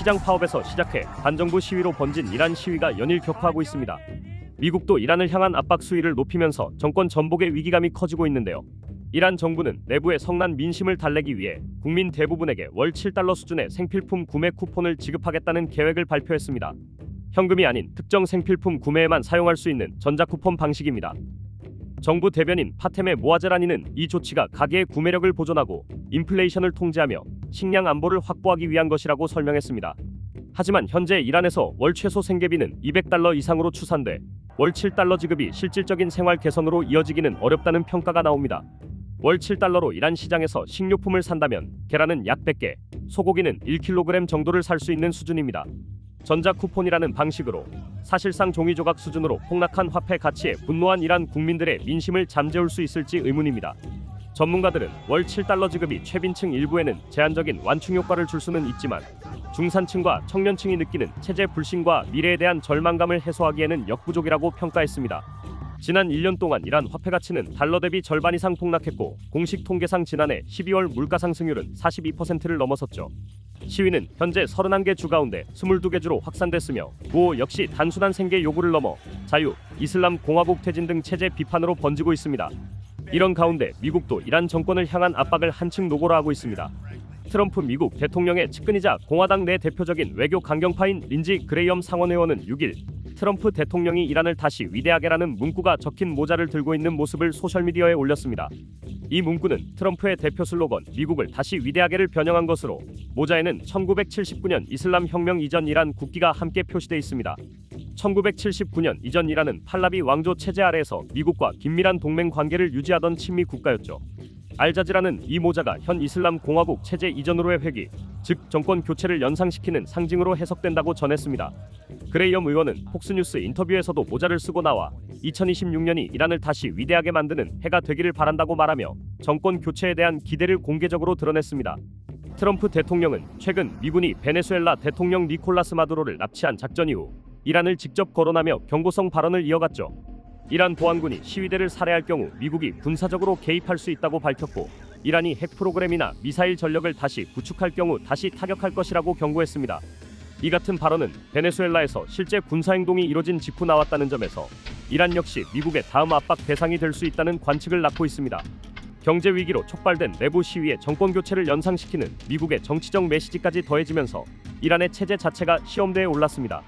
시장 파업에서 시작해 반정부 시위로 번진 이란 시위가 연일 격화하고 있습니다. 미국도 이란을 향한 압박 수위를 높이면서 정권 전복의 위기감이 커지고 있는데요. 이란 정부는 내부의 성난 민심을 달래기 위해 국민 대부분에게 월 7달러 수준의 생필품 구매 쿠폰을 지급하겠다는 계획을 발표했습니다. 현금이 아닌 특정 생필품 구매에만 사용할 수 있는 전자쿠폰 방식입니다. 정부 대변인 파테메 모아제라니는 이 조치가 가계의 구매력을 보존하고 인플레이션을 통제하며 식량 안보를 확보하기 위한 것이라고 설명했습니다. 하지만 현재 이란에서 월 최소 생계비는 200달러 이상으로 추산돼 월 7달러 지급이 실질적인 생활 개선으로 이어지기는 어렵다는 평가가 나옵니다. 월 7달러로 이란 시장에서 식료품을 산다면 계란은 약 100개, 소고기는 1kg 정도를 살 수 있는 수준입니다. 전자쿠폰이라는 방식으로 사실상 종이 조각 수준으로 폭락한 화폐 가치에 분노한 이란 국민들의 민심을 잠재울 수 있을지 의문입니다. 전문가들은 월 7달러 지급이 최빈층 일부에는 제한적인 완충 효과를 줄 수는 있지만 중산층과 청년층이 느끼는 체제 불신과 미래에 대한 절망감을 해소하기에는 역부족이라고 평가했습니다. 지난 1년 동안 이란 화폐 가치는 달러 대비 절반 이상 폭락했고 공식 통계상 지난해 12월 물가 상승률은 42%를 넘어섰죠. 시위는 현재 31개 주 가운데 22개 주로 확산됐으며 구호 역시 단순한 생계 요구를 넘어 자유, 이슬람 공화국 퇴진 등 체제 비판으로 번지고 있습니다. 이런 가운데 미국도 이란 정권을 향한 압박을 한층 노골화하고 있습니다. 트럼프 미국 대통령의 측근이자 공화당 내 대표적인 외교 강경파인 린지 그레이엄 상원의원은 6일 트럼프 대통령이 이란을 다시 위대하게라는 문구가 적힌 모자를 들고 있는 모습을 소셜미디어에 올렸습니다. 이 문구는 트럼프의 대표 슬로건 미국을 다시 위대하게를 변형한 것으로 모자에는 1979년 이슬람 혁명 이전 이란 국기가 함께 표시돼 있습니다. 1979년 이전 이란은 팔라비 왕조 체제 아래에서 미국과 긴밀한 동맹 관계를 유지하던 친미 국가였죠. 알자지라는 이 모자가 현 이슬람 공화국 체제 이전으로의 회귀, 즉 정권 교체를 연상시키는 상징으로 해석된다고 전했습니다. 그레이엄 의원은 폭스뉴스 인터뷰에서도 모자를 쓰고 나와 2026년이 이란을 다시 위대하게 만드는 해가 되기를 바란다고 말하며 정권 교체에 대한 기대를 공개적으로 드러냈습니다. 트럼프 대통령은 최근 미군이 베네수엘라 대통령 니콜라스 마두로를 납치한 작전 이후 이란을 직접 거론하며 경고성 발언을 이어갔죠. 이란 보안군이 시위대를 살해할 경우 미국이 군사적으로 개입할 수 있다고 밝혔고 이란이 핵 프로그램이나 미사일 전력을 다시 구축할 경우 다시 타격할 것이라고 경고했습니다. 이 같은 발언은 베네수엘라에서 실제 군사행동이 이뤄진 직후 나왔다는 점에서 이란 역시 미국의 다음 압박 대상이 될 수 있다는 관측을 낳고 있습니다. 경제 위기로 촉발된 내부 시위에 정권 교체를 연상시키는 미국의 정치적 메시지까지 더해지면서 이란의 체제 자체가 시험대에 올랐습니다.